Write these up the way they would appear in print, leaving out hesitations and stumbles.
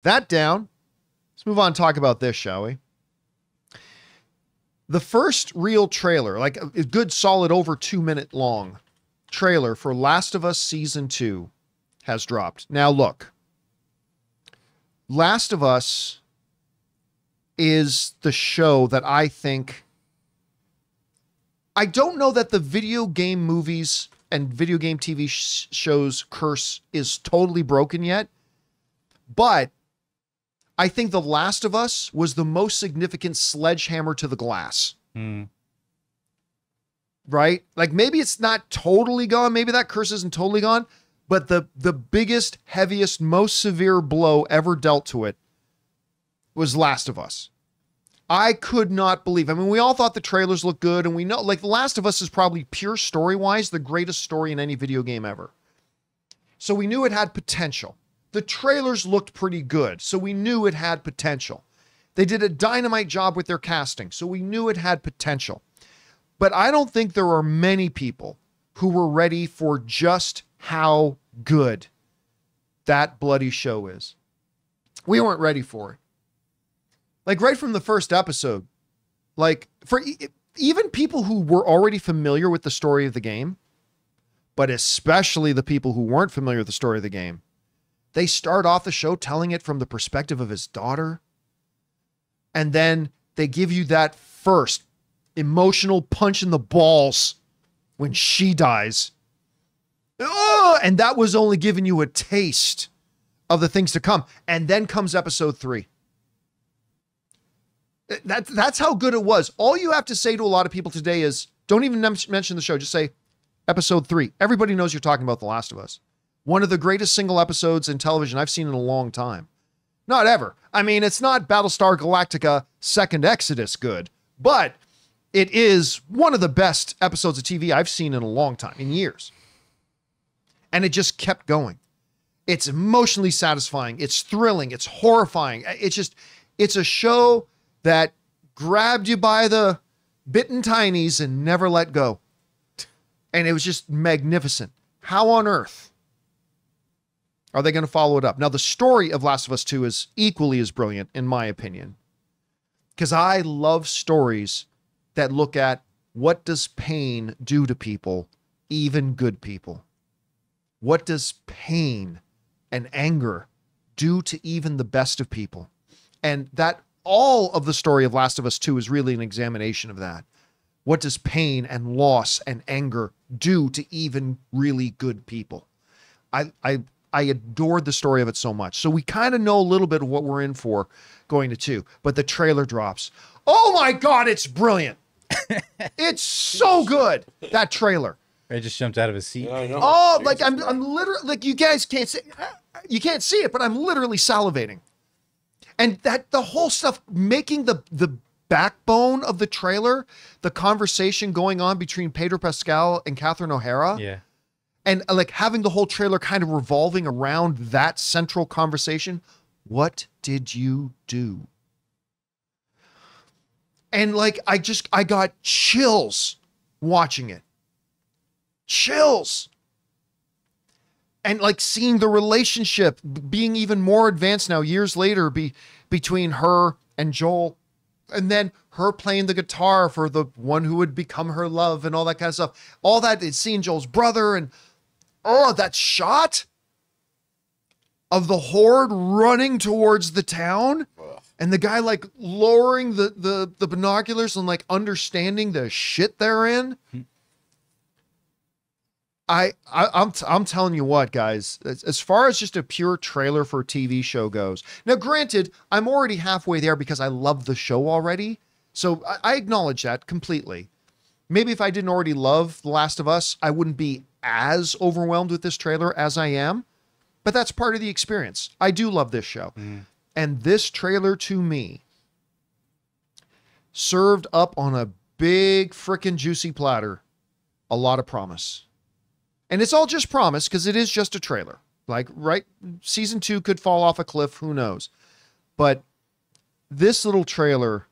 That down. Let's move on and talk about this, shall we? The first real trailer, like a good solid over 2 minute long trailer for Last of Us Season 2 has dropped. Now look, Last of Us is the show that I think, I don't know that the video game movies and video game TV shows curse is totally broken yet, but I think The Last of Us was the most significant sledgehammer to the glass. Right? Like maybe it's not totally gone. Maybe that curse isn't totally gone, but the biggest, heaviest, most severe blow ever dealt to it was Last of Us. I could not believe. I mean, we all thought the trailers looked good, and we know, like, The Last of Us is probably pure story-wise the greatest story in any video game ever. So we knew it had potential. The trailers looked pretty good, so we knew it had potential. They did a dynamite job with their casting, so we knew it had potential. But I don't think there are many people who were ready for just how good that bloody show is. We weren't ready for it. Like right from the first episode, like for even people who were already familiar with the story of the game, but especially the people who weren't familiar with the story of the game, they start off the show telling it from the perspective of his daughter. And then they give you that first emotional punch in the balls when she dies. Oh, and that was only giving you a taste of the things to come. And then comes episode 3. That's how good it was. All you have to say to a lot of people today is, don't even mention the show. Just say episode 3. Everybody knows you're talking about The Last of Us. One of the greatest single episodes in television I've seen in a long time. Not ever. I mean, it's not Battlestar Galactica Second Exodus good, but it is one of the best episodes of TV I've seen in a long time, in years. And it just kept going. It's emotionally satisfying. It's thrilling. It's horrifying. It's a show that grabbed you by the bitten tinies and never let go. And it was just magnificent. How on earth are they going to follow it up? Now, the story of Last of Us 2 is equally as brilliant, in my opinion, because I love stories that look at what does pain do to people, even good people. What does pain and anger do to even the best of people? And that all of the story of Last of Us 2 is really an examination of that. What does pain and loss and anger do to even really good people? I adored the story of it so much. So we kind of know a little bit of what we're in for going to 2, but the trailer drops. Oh my God, it's brilliant. It's so good. That trailer. I just jumped out of his seat. Yeah, I know. Oh, like I'm literally, like you guys can't see it, but I'm literally salivating. And that the whole stuff making the backbone of the trailer, the conversation going on between Pedro Pascal and Catherine O'Hara. Yeah. And like having the whole trailer kind of revolving around that central conversation. What did you do? And like, I got chills watching it. Chills. And like seeing the relationship being even more advanced now, years later, between her and Joel, and then her playing the guitar for the one who would become her love and all that kind of stuff. All that is seeing Joel's brother, and oh, that shot of the horde running towards the town. And the guy like lowering the binoculars and like understanding the shit they're in. I'm telling you what, guys, as far as just a pure trailer for a TV show goes. Now, granted, I'm already halfway there because I love the show already. So I acknowledge that completely. Maybe if I didn't already love The Last of Us, I wouldn't be as overwhelmed with this trailer as I am. But that's part of the experience. I do love this show. And this trailer, to me, served up on a big frickin' juicy platter a lot of promise. And it's all just promise because it is just a trailer. Like, right, season 2 could fall off a cliff, who knows? But this little trailer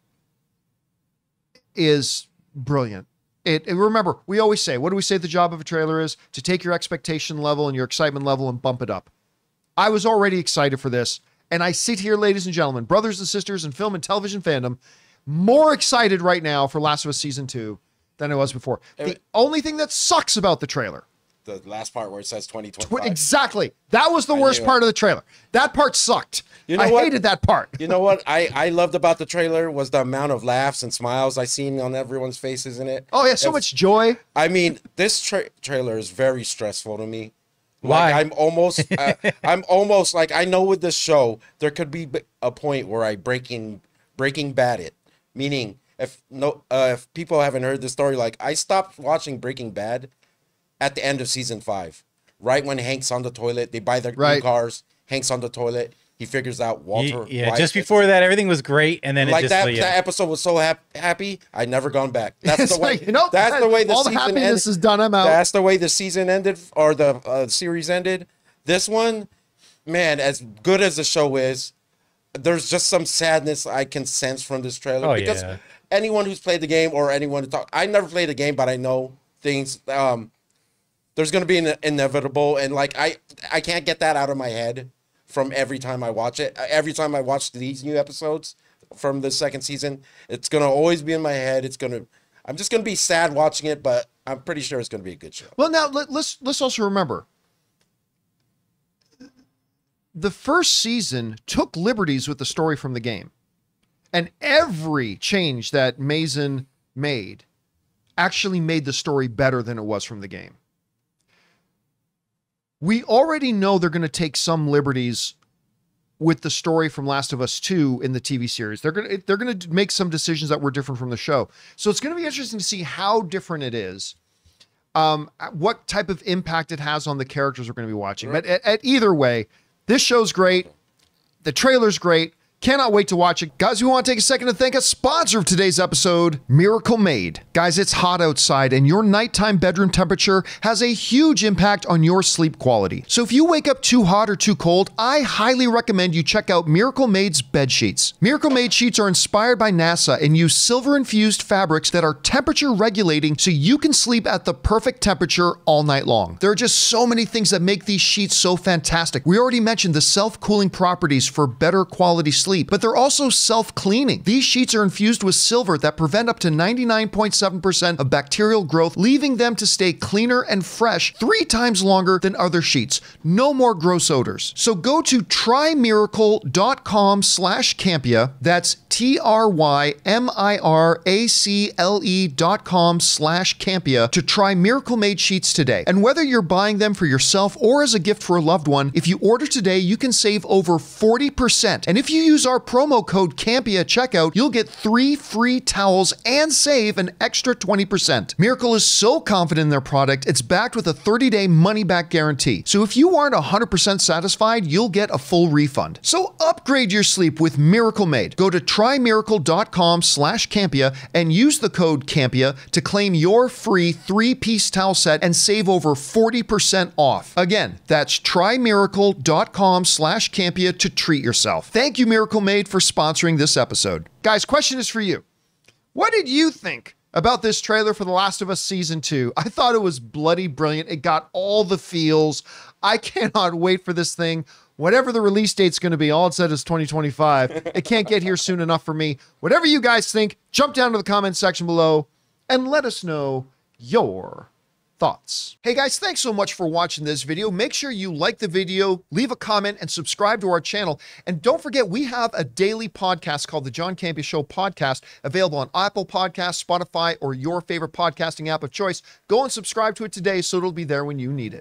is brilliant. Remember, we always say, what do we say the job of a trailer is? To take your expectation level and your excitement level and bump it up. I was already excited for this, And I sit here, ladies and gentlemen, brothers and sisters in film and television fandom, more excited right now for Last of Us Season 2 than I was before. The only thing that sucks about the trailer, the last part where it says 2025. Exactly. That was the worst part of the trailer. That part sucked. You know I hated that part. You know what I loved about the trailer was the amount of laughs and smiles I seen on everyone's faces in it. Oh, yeah, so much joy. I mean, this trailer is very stressful to me. Why? Like, I'm almost like, I know with this show, there could be a point where I breaking bad it. Meaning, if people haven't heard the story, like, I stopped watching Breaking Bad at the end of season 5, right when Hank's on the toilet, they buy their new cars. Hank's on the toilet, he figures out Walter. Yeah, just before that, everything was great, and then like that episode was so happy. I never gone back. That's the way. Like, that's the way the all season the happiness ended. is done. I'm out. That's the way the season ended, or the series ended. This one, man, as good as the show is, there's just some sadness I can sense from this trailer. Because anyone who's played the game or anyone who talk, I never played the game, but I know things. There's going to be an inevitable, and like I can't get that out of my head from every time I watch it. Every time I watch these new episodes from the second season, it's going to always be in my head. I'm just going to be sad watching it, but I'm pretty sure it's going to be a good show. Well, now let's also remember, the first season took liberties with the story from the game, and every change that Mason made actually made the story better than it was from the game. We already know they're going to take some liberties with the story from Last of Us 2 in the TV series. They're going to make some decisions that were different from the show. So it's going to be interesting to see how different it is, what type of impact it has on the characters we're going to be watching. But at either way, this show's great. The trailer's great. Cannot wait to watch it. Guys, we want to take a second to thank a sponsor of today's episode, Miracle Made. Guys, it's hot outside and your nighttime bedroom temperature has a huge impact on your sleep quality. So if you wake up too hot or too cold, I highly recommend you check out Miracle Made's bed sheets. Miracle Made sheets are inspired by NASA and use silver-infused fabrics that are temperature regulating so you can sleep at the perfect temperature all night long. There are just so many things that make these sheets so fantastic. We already mentioned the self-cooling properties for better quality sleep, but they're also self-cleaning. These sheets are infused with silver that prevent up to 99.7% of bacterial growth, leaving them to stay cleaner and fresh 3 times longer than other sheets. No more gross odors. So go to trymiracle.com/Campea. That's TRYMIRACLE.com/Campea to try Miracle Made sheets today. And whether you're buying them for yourself or as a gift for a loved one, if you order today, you can save over 40%. And if you use our promo code Campea at checkout, you'll get 3 free towels and save an extra 20%. Miracle is so confident in their product, it's backed with a 30-day money-back guarantee. So if you aren't 100% satisfied, you'll get a full refund. So upgrade your sleep with Miracle Made. Go to trymiracle.com/Campea and use the code Campea to claim your free 3-piece towel set and save over 40% off. Again, that's trymiracle.com/Campea to treat yourself. Thank you, Miracle Made, for sponsoring this episode. Guys, question is for you. What did you think about this trailer for The Last of Us Season 2? I thought it was bloody brilliant. It got all the feels. I cannot wait for this thing. Whatever the release date's going to be, all it said is 2025. It can't get here soon enough for me. Whatever you guys think, jump down to the comment section below and let us know your thoughts. Hey guys, thanks so much for watching this video. Make sure you like the video, leave a comment, and subscribe to our channel. And don't forget, we have a daily podcast called the John Campea Show podcast, available on Apple Podcasts, Spotify, or your favorite podcasting app of choice. Go and subscribe to it today so it'll be there when you need it.